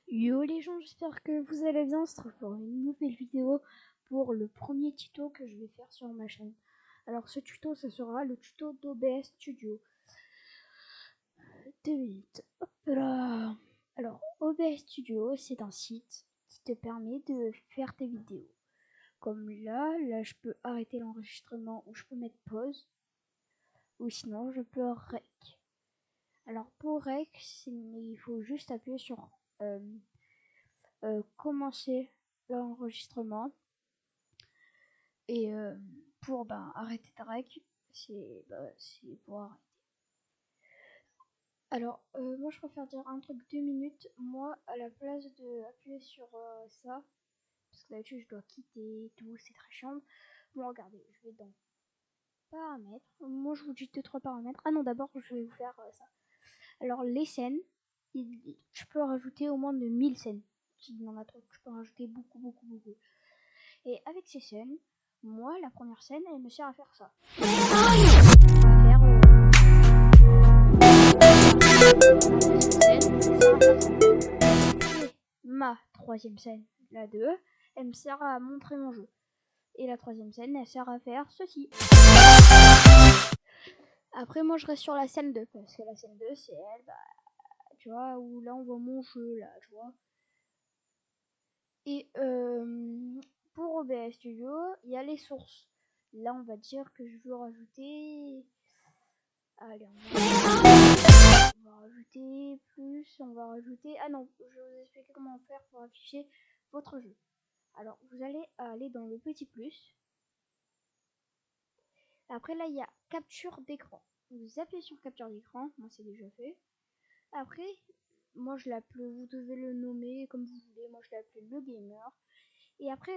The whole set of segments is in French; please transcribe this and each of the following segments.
Yo les gens, j'espère que vous allez bien. On se retrouve pour une nouvelle vidéo pour le premier tuto que je vais faire sur ma chaîne. Alors ce tuto, ça sera le tuto d'OBS Studio. 2 minutes. Hop là. Alors OBS Studio, c'est un site qui te permet de faire tes vidéos. Comme là je peux arrêter l'enregistrement ou je peux mettre pause. Ou sinon je peux rec. Alors pour rec, il faut juste appuyer sur commencer l'enregistrement et pour arrêter ta rec, c'est pour arrêter. Alors moi je préfère dire un truc 2 minutes. Moi à la place de appuyer sur ça, parce que d'habitude je dois quitter et tout, c'est très chiant. Bon regardez, je vais dans paramètres. Moi je vous dis 2-3 paramètres. Ah non, d'abord je vais vous faire ça. Alors les scènes, je peux rajouter au moins de 1000 scènes. S'il y en a trop, je peux rajouter beaucoup. Et avec ces scènes, moi, la première scène, elle me sert à faire ça. Ma troisième scène, la 2, elle me sert à montrer mon jeu. Et la troisième scène, elle sert à faire ceci. Après, moi, je reste sur la scène 2, parce que la scène 2, c'est elle, tu vois, où là, on voit mon jeu, là, tu vois. Et pour OBS Studio, il y a les sources. Là, on va dire que je veux rajouter... Allez, on va rajouter plus, on va rajouter... Ah non, je vais vous expliquer comment faire pour afficher votre jeu. Alors, vous allez aller dans le petit plus. Après, là, il y a capture d'écran. Vous appuyez sur capture d'écran. Moi, c'est déjà fait. Après, moi, je l'appelle, vous devez le nommer comme vous voulez. Moi, je l'ai appelé le gamer. Et après,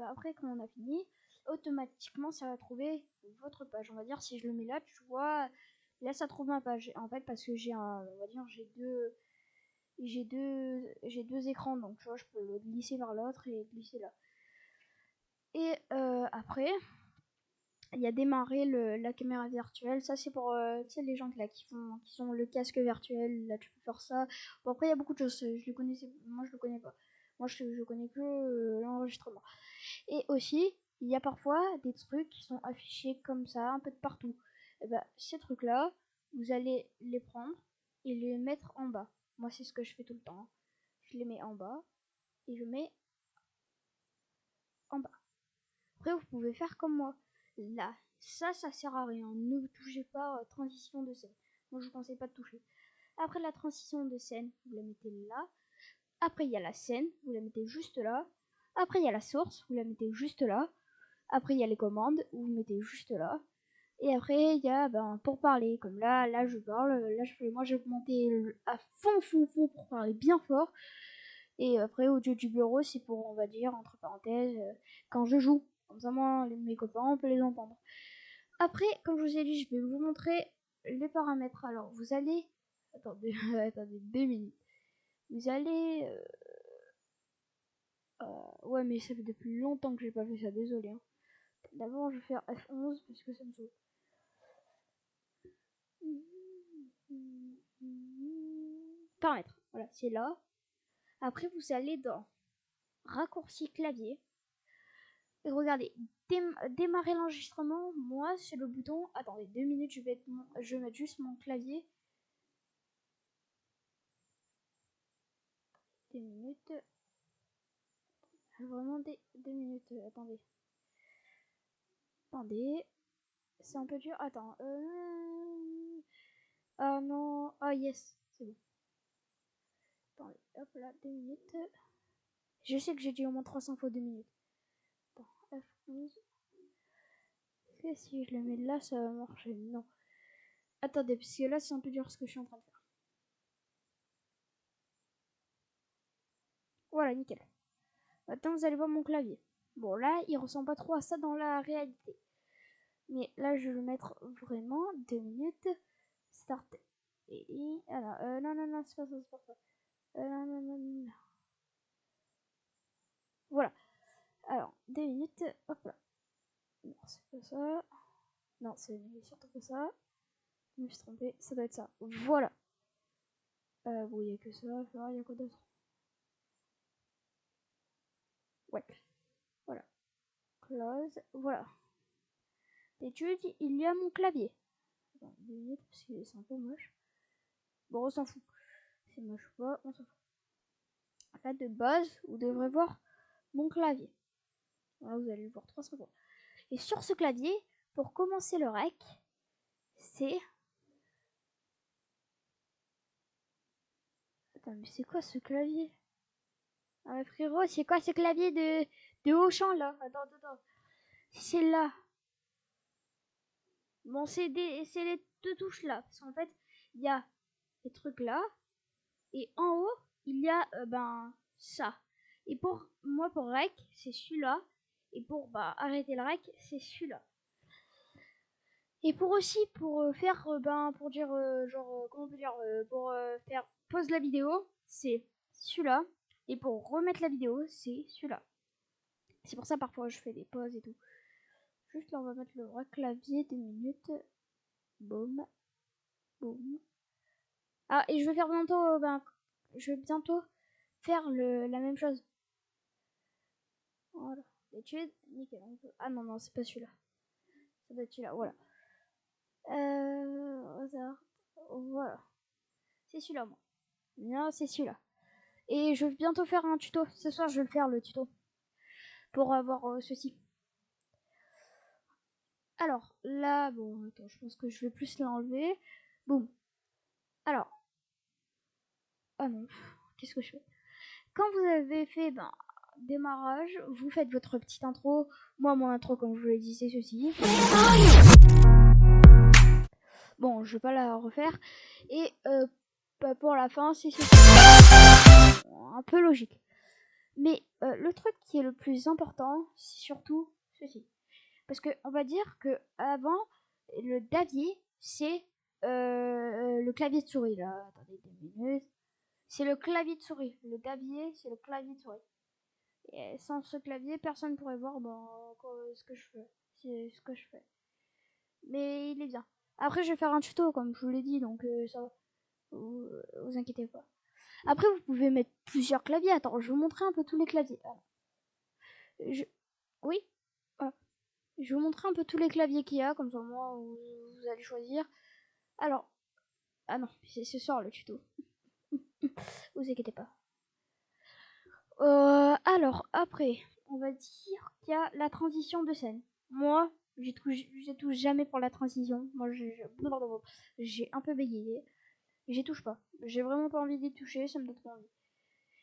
après, quand on a fini, automatiquement, ça va trouver votre page. On va dire, si je le mets là, tu vois, là, ça trouve ma page. En fait, parce que on va dire, j'ai deux écrans, donc tu vois, je peux le glisser vers l'autre et glisser là. Et après, il y a démarrer la caméra virtuelle. Ça, c'est pour les gens là, qui sont le casque virtuel. Là, tu peux faire ça. Bon, après, il y a beaucoup de choses. Moi, je le connais pas. Moi, je connais que l'enregistrement. Et aussi, il y a parfois des trucs qui sont affichés comme ça, un peu de partout. Et ces trucs-là, vous allez les prendre et les mettre en bas. Moi, c'est ce que je fais tout le temps. Je les mets en bas et je mets en bas. Après, vous pouvez faire comme moi. Là, ça sert à rien. Ne touchez pas transition de scène. Moi, je vous conseille pas de toucher. Après la transition de scène, vous la mettez là. Après, il y a la scène, vous la mettez juste là. Après, il y a la source, vous la mettez juste là. Après, il y a les commandes, vous mettez juste là. Et après, il y a pour parler. Comme là, je parle. Moi, je vais monter à fond pour parler bien fort. Et après, audio du bureau, c'est pour, on va dire, entre parenthèses, quand je joue. Comme ça, moi, mes copains, on peut les entendre. Après, comme je vous ai dit, je vais vous montrer les paramètres. Alors, vous allez... Attendez, attendez 2 minutes. Vous allez... ouais, mais ça fait depuis longtemps que j'ai pas fait ça, désolé. Hein. D'abord, je vais faire F11 parce que ça me saoule. Paramètres, voilà, c'est là. Après, vous allez dans raccourci clavier. Et regardez, démarrer l'enregistrement, moi, c'est le bouton. Attendez, 2 minutes, je vais mettre juste mon clavier. 2 minutes. Vraiment 2 minutes, attendez. Attendez. C'est un peu dur. Attends. Ah non. Ah yes, c'est bon. Attendez, hop là, 2 minutes. Je sais que j'ai dit au moins 300 fois 2 minutes. Attends, F11. Et si je le mets là, ça va marcher. Non. Attendez, parce que là, c'est un peu dur ce que je suis en train de faire. Voilà, nickel. Maintenant, vous allez voir mon clavier. Bon, là, il ressemble pas trop à ça dans la réalité. Mais là, je vais le mettre vraiment 2 minutes. Start. Et alors, non, c'est pas ça. Non. Voilà. Alors, 2 minutes. Hop là. Non, c'est pas ça. Non, c'est surtout pas ça. Je me suis trompée. Ça doit être ça. Voilà. Bon, il n'y a que ça à faire. Il y a quoi d'autre? Ouais, voilà. Close, voilà. D'études, il y a mon clavier. Attends, 2 minutes, parce que c'est un peu moche. Bon, on s'en fout. C'est moche ou pas, on s'en fout. Là, de base, vous devrez voir mon clavier. Voilà, vous allez le voir 300 fois. Et sur ce clavier, pour commencer le rec, c'est... Attends, mais c'est quoi ce clavier? Ah, frérot, c'est quoi ce clavier de Auchan, là? Attends. C'est là. Bon, c'est les 2 touches là. Parce qu'en fait, il y a les trucs là. Et en haut, il y a ça. Et pour moi, pour rec, c'est celui-là. Et pour arrêter le rec, c'est celui-là. Et pour aussi, pour faire, pour dire, comment on peut dire, pour faire pause la vidéo, c'est celui-là. Et pour remettre la vidéo, c'est celui-là. C'est pour ça, parfois, je fais des pauses et tout. Juste là, on va mettre le vrai clavier, 2 minutes. Boum. Boum. Ah, et je vais faire bientôt, je vais bientôt faire la même chose. Voilà. D'études, nickel. Ah non, c'est pas celui-là. Ça doit être celui-là, voilà. Voilà. C'est celui-là, moi. Non, c'est celui-là. Et je vais bientôt faire un tuto. Ce soir, je vais le faire, le tuto. Pour avoir ceci. Alors, là, bon, attends, je pense que je vais plus l'enlever. Boum. Alors. Ah non. Qu'est-ce que je fais? Quand vous avez fait, démarrage, vous faites votre petite intro. Moi, mon intro, comme je vous l'ai dit, c'est ceci. Bon, je vais pas la refaire. Et pour la fin, c'est ceci. Un peu logique. Mais le truc qui est le plus important, c'est surtout ceci. Parce que on va dire que avant, le davier, c'est le clavier de souris. Là, attendez 2 minutes. C'est le clavier de souris. Le davier, c'est le clavier de souris. Et sans ce clavier, personne ne pourrait voir ce que je fais. C'est ce que je fais. Mais il est bien. Après, je vais faire un tuto, comme je vous l'ai dit, donc ça va. Vous inquiétez pas. Après, vous pouvez mettre plusieurs claviers. Attends, je vais vous montrer un peu tous les claviers. Alors, Oui, voilà. Je vais vous montrer un peu tous les claviers qu'il y a, comme ça, moi, vous allez choisir. Alors, ah non, c'est ce soir le tuto. Vous inquiétez pas. Alors, après, on va dire qu'il y a la transition de scène. Moi, j'y touche jamais pour la transition. Moi, j'ai un peu bégayé. J'y touche pas. J'ai vraiment pas envie d'y toucher, ça me donne pas envie.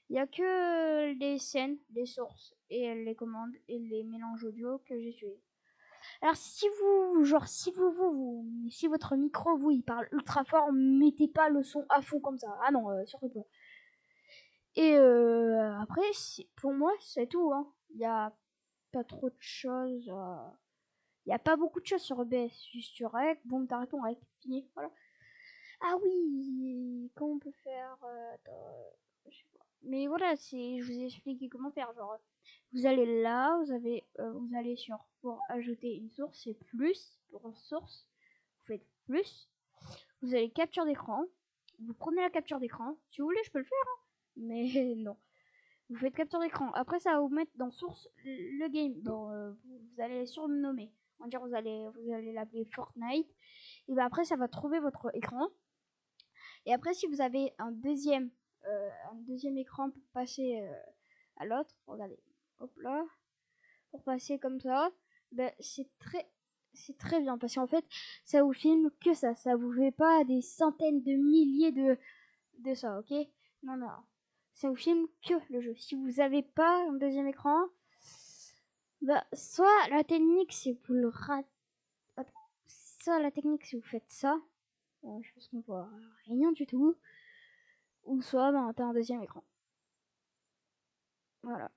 Il y a que les scènes, les sources et les commandes et les mélanges audio que j'utilise. Alors si si votre micro il parle ultra fort, mettez pas le son à fond comme ça. Ah non, surtout pas. Et après, pour moi, c'est tout. Hein. Il y a pas trop de choses. Il y a pas beaucoup de choses sur OBS. Juste sur Rec, bon, t'arrêtes ton Rec, fini. Voilà. Ah oui, comment on peut faire attends, je sais pas. Mais voilà, je vous ai expliqué comment faire. Genre, vous allez là, vous allez sur pour ajouter une source, c'est plus pour une source. Vous faites plus. Vous allez capture d'écran. Vous prenez la capture d'écran. Si vous voulez, je peux le faire, hein. Mais non. Vous faites capture d'écran. Après, ça va vous mettre dans source le game. Vous allez surnommer. On va dire vous allez l'appeler Fortnite. Et après, ça va trouver votre écran. Et après, si vous avez un deuxième écran pour passer à l'autre, regardez, hop là, pour passer comme ça, c'est très bien parce qu'en fait, ça vous filme que ça vous fait pas des centaines de milliers de ça, ok? Non, ça vous filme que le jeu. Si vous avez pas un deuxième écran, soit la technique c'est vous le ratez, soit la technique si vous faites ça, je pense qu'on voit rien du tout. Ou soit t'as un deuxième écran. Voilà.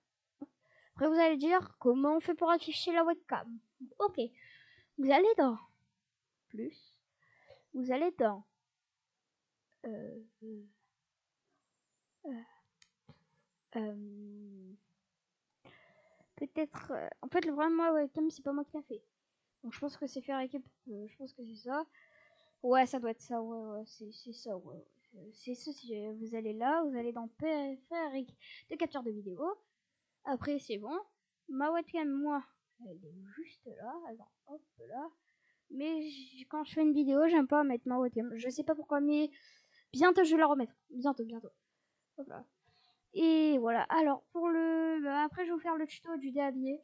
Après vous allez dire comment on fait pour afficher la webcam. Ok. Vous allez dans plus. Vous allez dans euh, euh, euh, peut-être en fait vraiment la webcam c'est pas moi qui l'a fait. Donc je pense que c'est faire équipe. Je pense que c'est ça. Ouais, ça doit être ça. Ouais, c'est ça. Ouais. C'est ça. Si vous allez là, vous allez dans périphérique de capture de vidéo. Après, c'est bon. Ma webcam, moi, elle est juste là. Attends, hop là. Mais quand je fais une vidéo, j'aime pas mettre ma webcam. Je sais pas pourquoi, mais bientôt je vais la remettre. Bientôt. Hop là. Et voilà. Alors, pour le... après, je vais vous faire le tuto du déshabillé.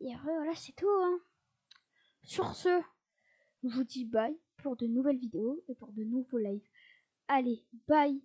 Et après, voilà, c'est tout. Hein. Sur ce, je vous dis bye pour de nouvelles vidéos et pour de nouveaux lives. Allez, bye.